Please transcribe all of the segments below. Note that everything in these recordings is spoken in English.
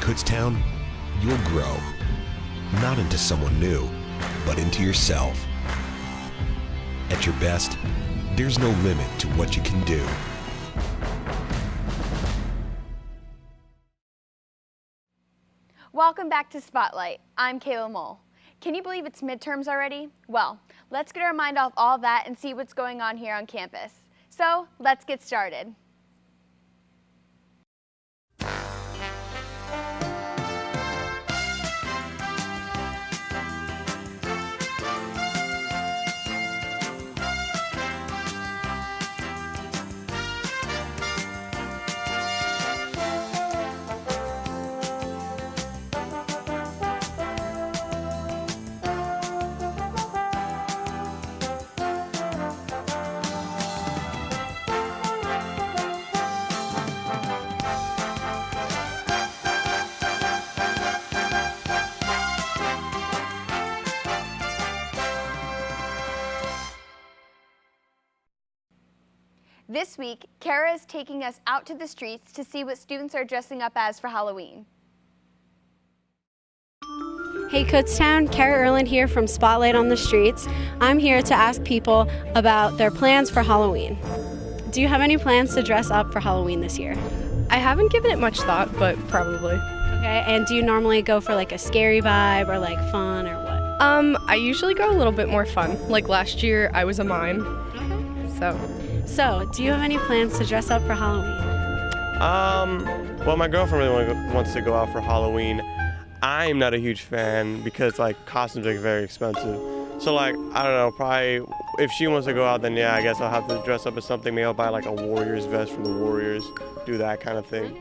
Kutztown, you'll grow, not into someone new, but into yourself. At your best, there's no limit to what you can do. Welcome back to Spotlight. I'm KYOU. Can you believe it's midterms already? Well, let's get our mind off all that and see what's going on here on campus. So, let's get started. This week, Kara is taking us out to the streets to see what students are dressing up as for Halloween. Hey Kutztown, Kara Erland here from Spotlight on the Streets. I'm here to ask people about their plans for Halloween. Do you have any plans to dress up for Halloween this year? I haven't given it much thought, but probably. Okay, and do you normally go for like a scary vibe or like fun or what? I usually go a little bit more fun. Like last year, I was a mime. Okay. So, do you have any plans to dress up for Halloween? Well, my girlfriend really wants to go out for Halloween. I'm not a huge fan because like costumes are very expensive. So like, I don't know, probably if she wants to go out, then yeah, I guess I'll have to dress up as something. Maybe I'll buy like a Warriors vest from the Warriors, do that kind of thing.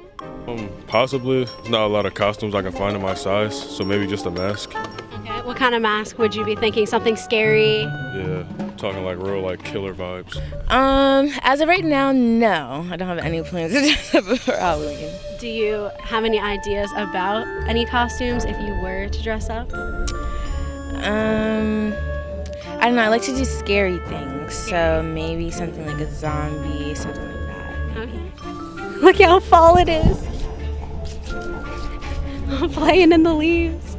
Possibly. There's not a lot of costumes I can find in my size, so maybe just a mask. Okay, what kind of mask would you be thinking? Something scary? Yeah, talking like real like killer vibes. As of right now, no. I don't have any plans to dress up for Halloween. Do you have any ideas about any costumes if you were to dress up? I don't know. I like to do scary things, so maybe something like a zombie, something like that. Maybe. Okay. Look how fall it is. Playing in the leaves.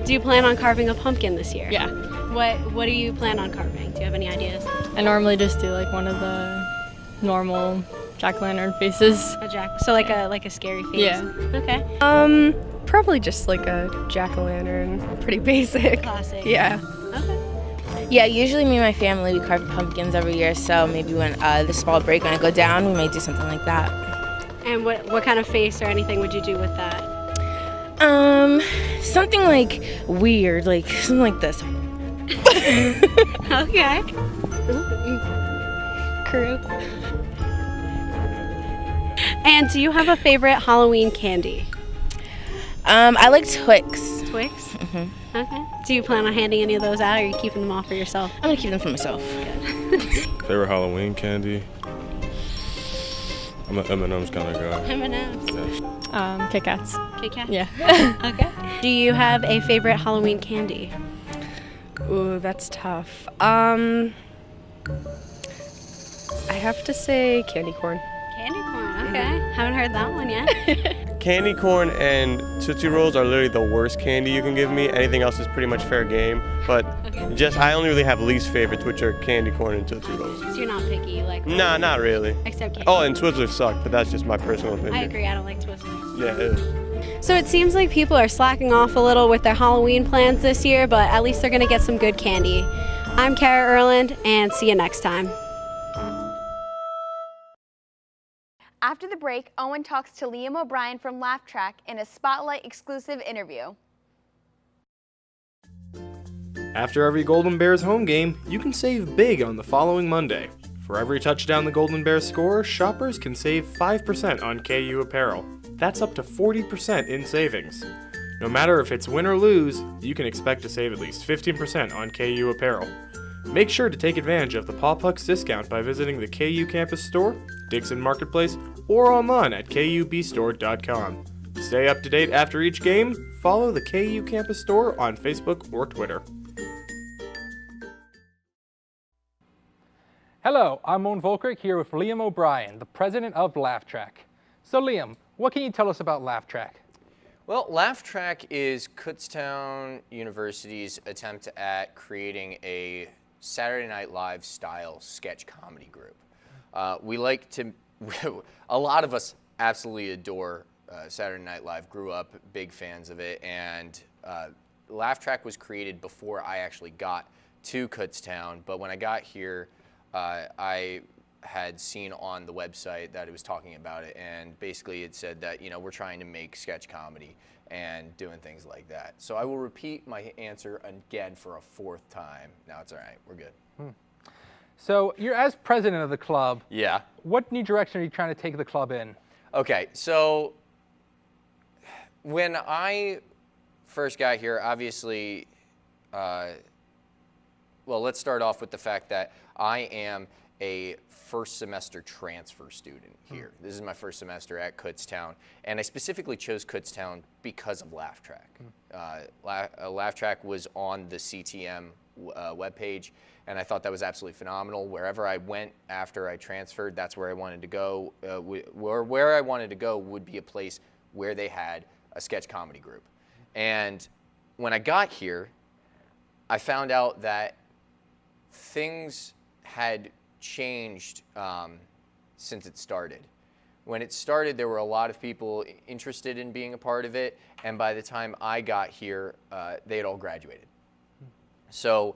Do you plan on carving a pumpkin this year? Yeah. What do you plan on carving? Do you have any ideas? I normally just do like one of the normal jack-o'-lantern faces. So like a scary face? Yeah. Okay. Probably just like a jack-o'-lantern. Pretty basic. Classic. Yeah. Okay. Yeah, usually me and my family, we carve pumpkins every year, so maybe when this fall break, when I go down, we might do something like that. And what kind of face or anything would you do with that? Something like weird, like something like this. Okay. Crew. And do you have a favorite Halloween candy? I like Twix. Twix? Mm-hmm. Okay. Do you plan on handing any of those out, or are you keeping them all for yourself? I'm gonna keep them for myself. Favorite Halloween candy? I'm an M&M's kind of guy. M&M's. Yeah. Kit Kats. Kit Kat? Yeah. Okay. Do you have a favorite Halloween candy? Ooh, that's tough. I have to say candy corn. Candy corn, okay. Haven't heard that one yet. Candy corn and Tootsie Rolls are literally the worst candy you can give me. Anything else is pretty much fair game. But I only really have least favorites, which are candy corn and Tootsie Rolls. So you're not picky, like? Nah, not really. Except candy. Oh, and Twizzlers suck, but that's just my personal opinion. I agree, I don't like Twizzlers. Yeah, it is. So it seems like people are slacking off a little with their Halloween plans this year, but at least they're gonna get some good candy. I'm Kara Erland, and see you next time. After the break, Owen talks to Liam O'Brien from Laugh Track in a Spotlight exclusive interview. After every Golden Bears home game, you can save big on the following Monday. For every touchdown the Golden Bears score, shoppers can save 5% on KYOU apparel. That's up to 40% in savings. No matter if it's win or lose, you can expect to save at least 15% on KYOU apparel. Make sure to take advantage of the Paw Pucks discount by visiting the KYOU campus store, Dixon Marketplace, or online at KYOUbstore.com. Stay up to date after each game. Follow the KYOU campus store on Facebook or Twitter. Hello, I'm Owen Volkrick here with Liam O'Brien, the president of Laugh Track. So Liam, What can you tell us about Laugh Track? Well, Laugh Track is Kutztown University's attempt at creating a Saturday Night Live style sketch comedy group. We like to, a lot of us absolutely adore Saturday Night Live, grew up big fans of it, and Laugh Track was created before I actually got to Kutztown, but when I got here, I had seen on the website that it was talking about it, and basically it said that, you know, we're trying to make sketch comedy and doing things like that. So I will repeat my answer again for a 4th time. Now it's all right, we're good. So you're as president of the club. Yeah. What new direction are you trying to take the club in? Okay, so when I first got here, obviously, well, let's start off with the fact that I am a first semester transfer student here. This is my first semester at Kutztown, and I specifically chose Kutztown because of Laugh Track. Laugh Track was on the CTM webpage, and I thought that was absolutely phenomenal. Wherever I went after I transferred, that's where I wanted to go. Where I wanted to go would be a place where they had a sketch comedy group. And when I got here, I found out that things had changed since it started. When it started, there were a lot of people interested in being a part of it, and by the time I got here, they had all graduated. So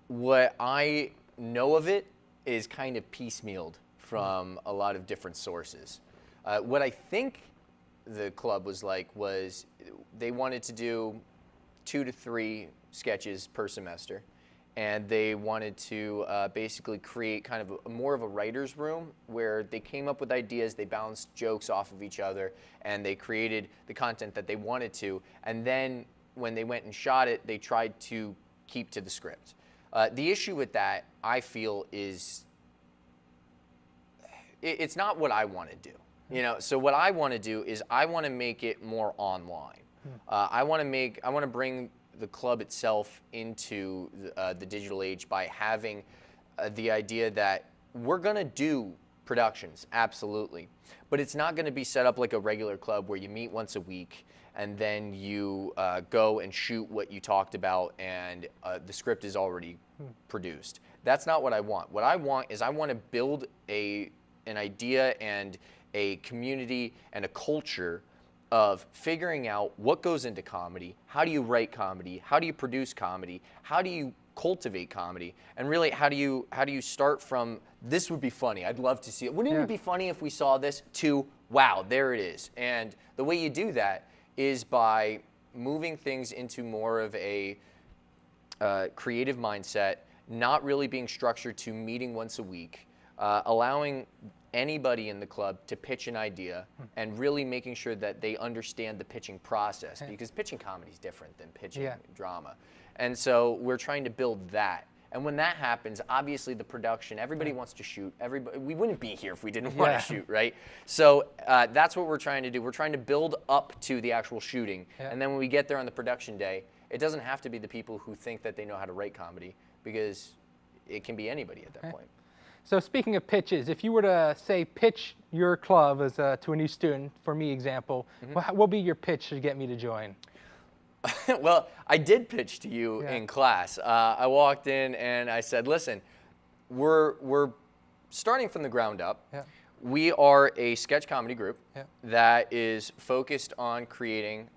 what I know of it is kind of piecemealed from a lot of different sources. What I think the club was like was they wanted to do 2 to 3 sketches per semester, and they wanted to basically create kind of more of a writer's room where they came up with ideas, they bounced jokes off of each other, and they created the content that they wanted to, and then when they went and shot it, they tried to keep to the script. The issue with that, I feel, is it's not what I want to do. You know, so what I want to do is I want to make it more online. I want to bring the club itself into the digital age by having the idea that we're going to do productions, absolutely, but it's not going to be set up like a regular club where you meet once a week and then you go and shoot what you talked about and the script is already produced. That's not what I want. What I want is I want to build an idea and a community and a culture of figuring out what goes into comedy, how do you write comedy, how do you produce comedy, how do you cultivate comedy, and really how do you start from this would be funny, I'd love to see it, wouldn't it be funny if we saw this, to wow, there it is. And the way you do that is by moving things into more of a creative mindset, not really being structured to meeting once a week, allowing anybody in the club to pitch an idea and really making sure that they understand the pitching process, because pitching comedy is different than pitching drama. And so we're trying to build that. And when that happens, obviously the production, everybody wants to shoot. We wouldn't be here if we didn't want to shoot, right? So that's what we're trying to do. We're trying to build up to the actual shooting. And then when we get there on the production day, it doesn't have to be the people who think that they know how to write comedy, because it can be anybody at that point. So speaking of pitches, if you were to say pitch your club as to a new student, for me example, what would be your pitch to get me to join? Well, I did pitch to you in class. I walked in and I said, listen, we're starting from the ground up. We are a sketch comedy group that is focused on creating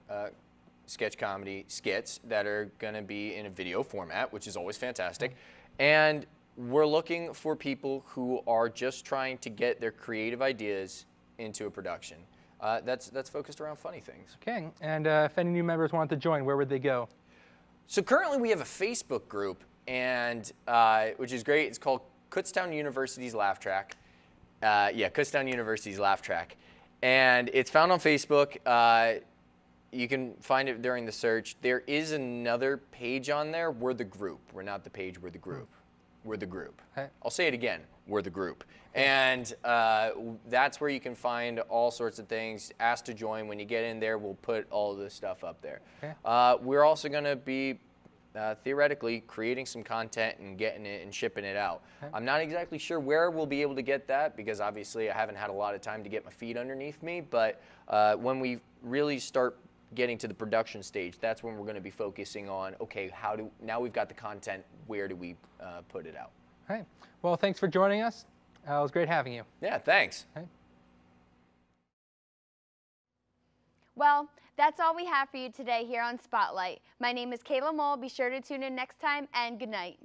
sketch comedy skits that are going to be in a video format, which is always fantastic. And we're looking for people who are just trying to get their creative ideas into a production. That's focused around funny things. Okay, and if any new members wanted to join, where would they go? So currently we have a Facebook group, and which is great. It's called Kutztown University's Laugh Track. Kutztown University's Laugh Track. And it's found on Facebook. You can find it during the search. There is another page on there. We're the group. We're not the page, we're the group. We're the group. I'll say it again. We're the group. And that's where you can find all sorts of things. Ask to join. When you get in there, we'll put all this stuff up there. We're also going to be theoretically creating some content and getting it and shipping it out. I'm not exactly sure where we'll be able to get that because obviously I haven't had a lot of time to get my feet underneath me, but when we really start getting to the production stage, that's when we're going to be focusing on, okay, now we've got the content, where do we put it out? All right. Well, thanks for joining us. It was great having you. Yeah, thanks. Okay. Well, that's all we have for you today here on Spotlight. My name is Kayla Mole. Be sure to tune in next time, and good night.